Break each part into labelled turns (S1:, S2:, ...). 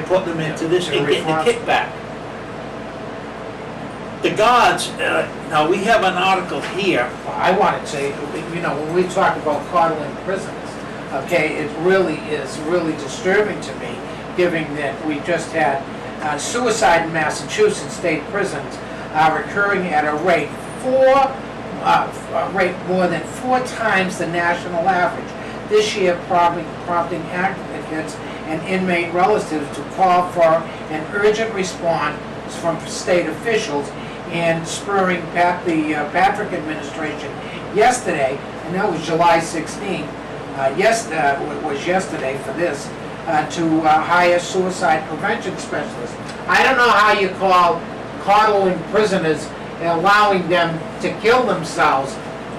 S1: put them into this and getting the kickback. The guards, now we have an article here.
S2: I want to say, when we talk about coddling prisoners, okay, it really is really disturbing to me, given that we just had suicide in Massachusetts state prisons are occurring at a rate more than 4 times the national average. This year, prompting advocates and inmate relatives to call for an urgent response from state officials and spurring the Patrick administration yesterday, and that was July 16th, was yesterday for this, to hire suicide prevention specialists. I don't know how you call coddling prisoners and allowing them to kill themselves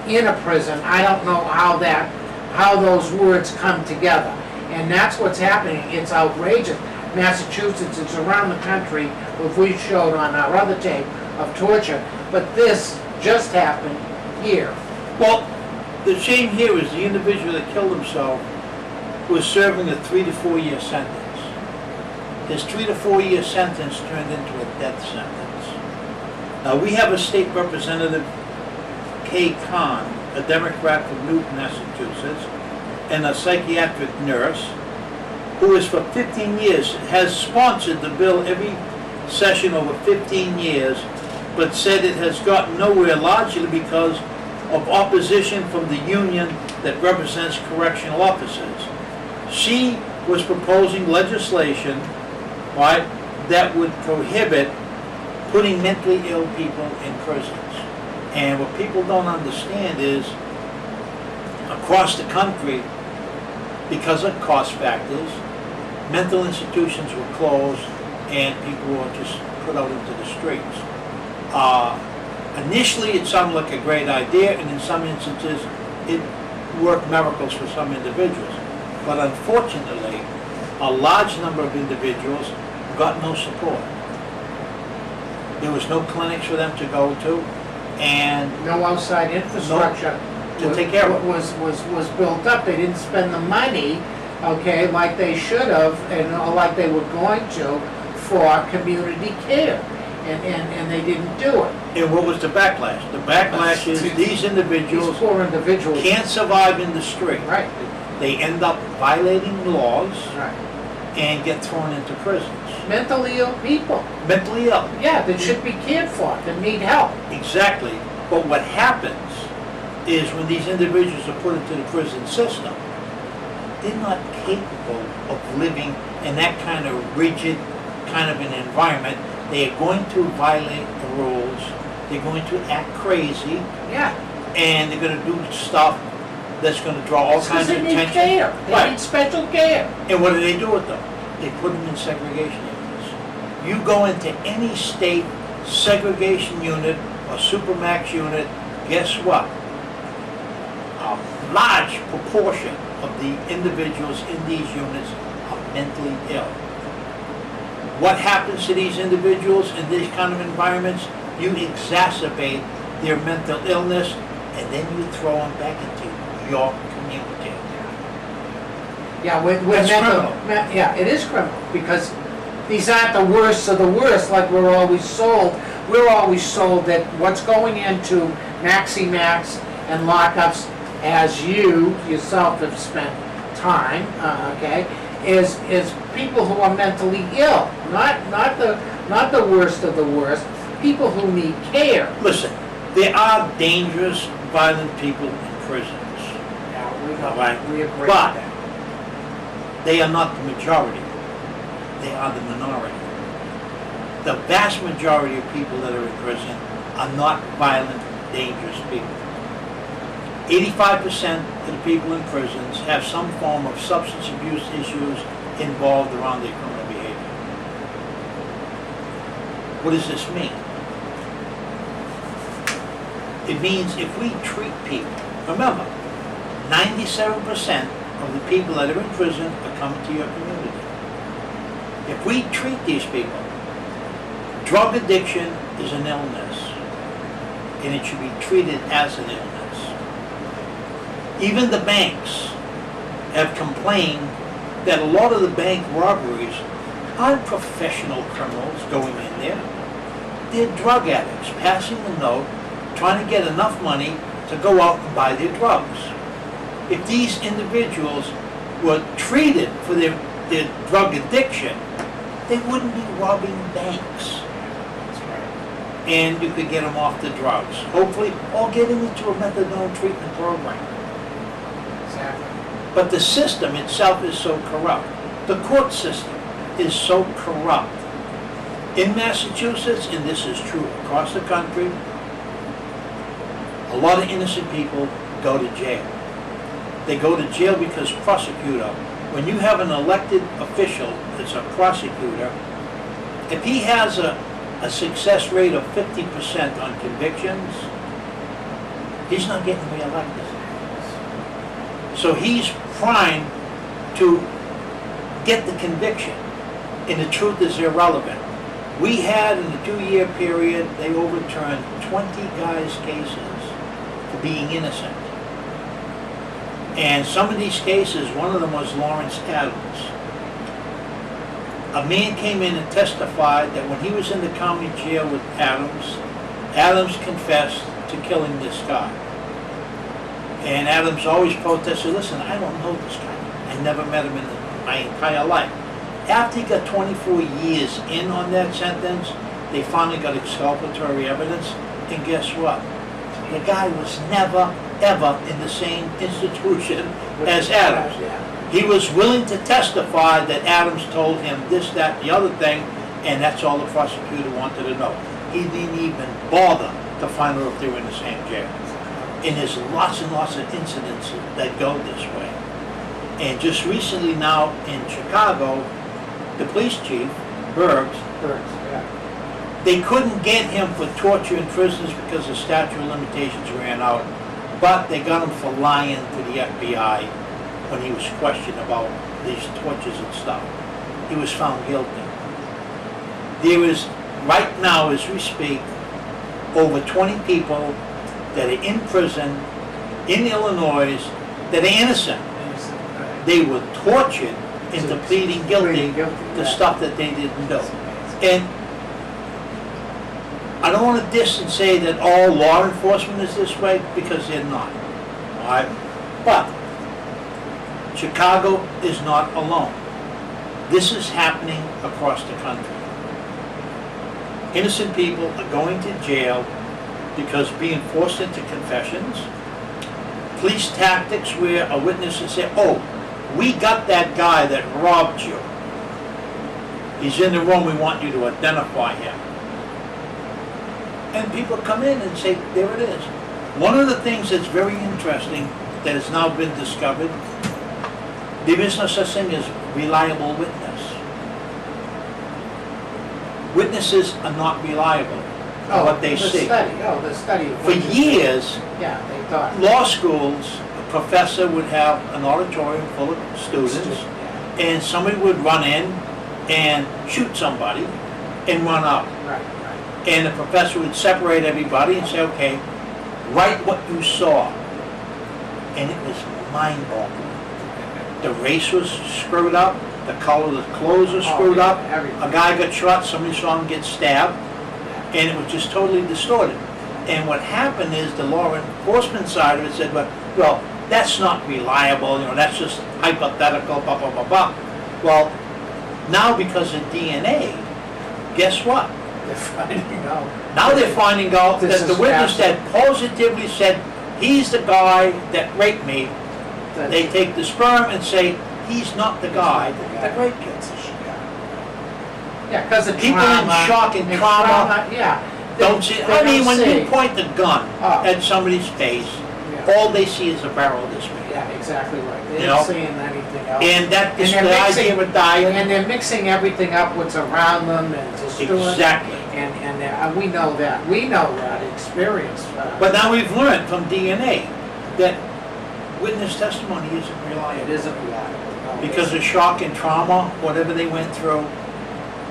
S2: in a prison. I don't know how those words come together. And that's what's happening. It's outrageous. Massachusetts, it's around the country, what we showed on our other tape of torture, but this just happened here.
S1: Well, the shame here is the individual that killed himself was serving a 3 to 4 year sentence. His 3 to 4 year sentence turned into a death sentence. Now we have a state representative, Kay Khan, a Democrat from Newton, Massachusetts, and a psychiatric nurse who is for 15 years, has sponsored the bill every session over 15 years, but said it has gotten nowhere largely because of opposition from the union that represents correctional officers. She was proposing legislation, right, that would prohibit putting mentally ill people in prisons. And what people don't understand is, across the country, because of cost factors, mental institutions were closed and people were just put out into the streets. Initially it sounded like a great idea, and in some instances it worked miracles for some individuals. But unfortunately, a large number of individuals got no support. There was no clinics for them to go to, and
S2: No outside infrastructure
S1: to take care of it.
S2: was built up. They didn't spend the money, okay, like they should have, and like they were going to, for community care, and they didn't do it.
S1: And what was the backlash? The backlash is these individuals
S2: These poor individuals.
S1: can't survive in the street.
S2: Right,
S1: They end up violating laws
S2: right.
S1: and get thrown into prisons.
S2: Mentally ill people,
S1: Mentally ill.
S2: yeah, that should be cared for, that need help.
S1: Exactly. But what happens is when these individuals are put into the prison system, they're not capable of living in that kind of rigid kind of an environment. They are going to violate the rules. They're going to act crazy,
S2: Yeah.
S1: and they're going to do stuff that's going to draw all kinds of
S2: Because they need
S1: attention.
S2: care, they
S1: Right.
S2: need special care.
S1: And what do with them? They put them in segregation units. You go into any state segregation unit or supermax unit, guess what? A large proportion of the individuals in these units are mentally ill. What happens to these individuals in these kind of environments? You exacerbate their mental illness, and then you throw them back into your community.
S2: Yeah, we're
S1: That's criminal.
S2: yeah, it is criminal, because these aren't the worst of the worst like we're always sold. We're always sold that what's going into Maxi Max and lockups, as you yourself have spent time, okay, is people who are mentally ill, not the worst of the worst, people who need care.
S1: Listen, there are dangerous, violent people in prisons.
S2: Yeah, we
S1: All right.
S2: We agree with
S1: But-
S2: that.
S1: They are not the majority. They are the minority. The vast majority of people that are in prison are not violent, dangerous people. 85% of the people in prisons have some form of substance abuse issues involved around their criminal behavior. What does this mean? It means if we treat people, remember, 97% of the people that are in prison are coming to your community. If we treat these people, drug addiction is an illness, and it should be treated as an illness. Even the banks have complained that a lot of the bank robberies aren't professional criminals going in there. They're drug addicts, passing the note, trying to get enough money to go out and buy their drugs. If these individuals were treated for their drug addiction, they wouldn't be robbing banks.
S2: That's right.
S1: And you could get them off the drugs, hopefully, or get them into a methadone treatment program.
S2: Exactly.
S1: But the system itself is so corrupt. The court system is so corrupt. In Massachusetts, and this is true across the country, a lot of innocent people go to jail. They go to jail because prosecutor, when you have an elected official that's a prosecutor, if he has a success rate of 50% on convictions, he's not getting reelected. So he's primed to get the conviction, and the truth is irrelevant. We had, in the 2-year period, they overturned 20 guys' cases for being innocent. And some of these cases, one of them was Lawrence Adams. A man came in and testified that when he was in the county jail with Adams, Adams confessed to killing this guy. And Adams always protested, listen, I don't know this guy. I never met him in my entire life. After he got 24 years in on that sentence, they finally got exculpatory evidence, and guess what? The guy was never, ever in the same institution as Adams.
S2: Yeah.
S1: He was willing to testify that Adams told him this, that, the other thing, and that's all the prosecutor wanted to know. He didn't even bother to find out if they were in the same jail. And there's lots and lots of incidents that go this way. And just recently now in Chicago, the police chief, Bergs,
S2: Yeah.
S1: they couldn't get him for torture in prisons because the statute of limitations ran out, but they got him for lying to the FBI when he was questioned about these tortures and stuff. He was found guilty. There is, right now as we speak, over 20 people that are in prison in Illinois that are innocent. They were tortured into pleading guilty to stuff that they didn't do. And I don't want to diss and say that all law enforcement is this way, because they're not. All right? But Chicago is not alone. This is happening across the country. Innocent people are going to jail because being forced into confessions. Police tactics where a witness will say, oh, we got that guy that robbed you. He's in the room, we want you to identify him. And people come in and say, there it is. One of the things that's very interesting that has now been discovered, there is no such thing as reliable witness. Witnesses are not reliable in what they see.
S2: The study.
S1: For years,
S2: Yeah, they thought.
S1: law schools, a professor would have an auditorium full of students,
S2: Yeah.
S1: and somebody would run in and shoot somebody and run out.
S2: Right.
S1: And the professor would separate everybody and say, okay, write what you saw. And it was mind-boggling. The race was screwed up, the color of the clothes was screwed up, a guy got shot, somebody saw him get stabbed, and it was just totally distorted. And what happened is the law enforcement side of it said, well, that's not reliable, that's just hypothetical, blah, blah, blah, blah. Well, now because of DNA, guess what?
S2: They're finding out.
S1: Now they're finding out
S2: This
S1: that the
S2: is
S1: witness that positively said, he's the guy that raped me, they take the sperm and say, he's not the guy that raped you.
S2: Yeah, because the
S1: People
S2: trauma.
S1: in shock and trauma
S2: Yeah.
S1: don't see,
S2: They
S1: I mean,
S2: don't
S1: when
S2: see.
S1: you point the gun
S2: Oh.
S1: at somebody's face,
S2: Yeah.
S1: all they see is a barrel this big.
S2: Yeah, exactly right.
S1: You
S2: They're
S1: know?
S2: not seeing anything else.
S1: And that is
S2: And
S1: the
S2: they're
S1: idea of a
S2: And
S1: diet.
S2: they're mixing everything up what's around them and distorting.
S1: Exactly.
S2: And we know that. We know that experience.
S1: But now we've learned from DNA that witness testimony isn't
S2: It
S1: reliable.
S2: isn't reliable. No,
S1: Because of shock and trauma, whatever they went through.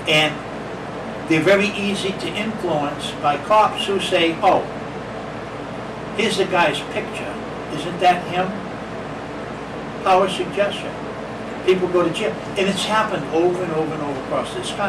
S1: And they're very easy to influence by cops who say, oh, here's the guy's picture. Isn't that him? Power suggestion. people go to jail. And it's happened over and over and over across this country.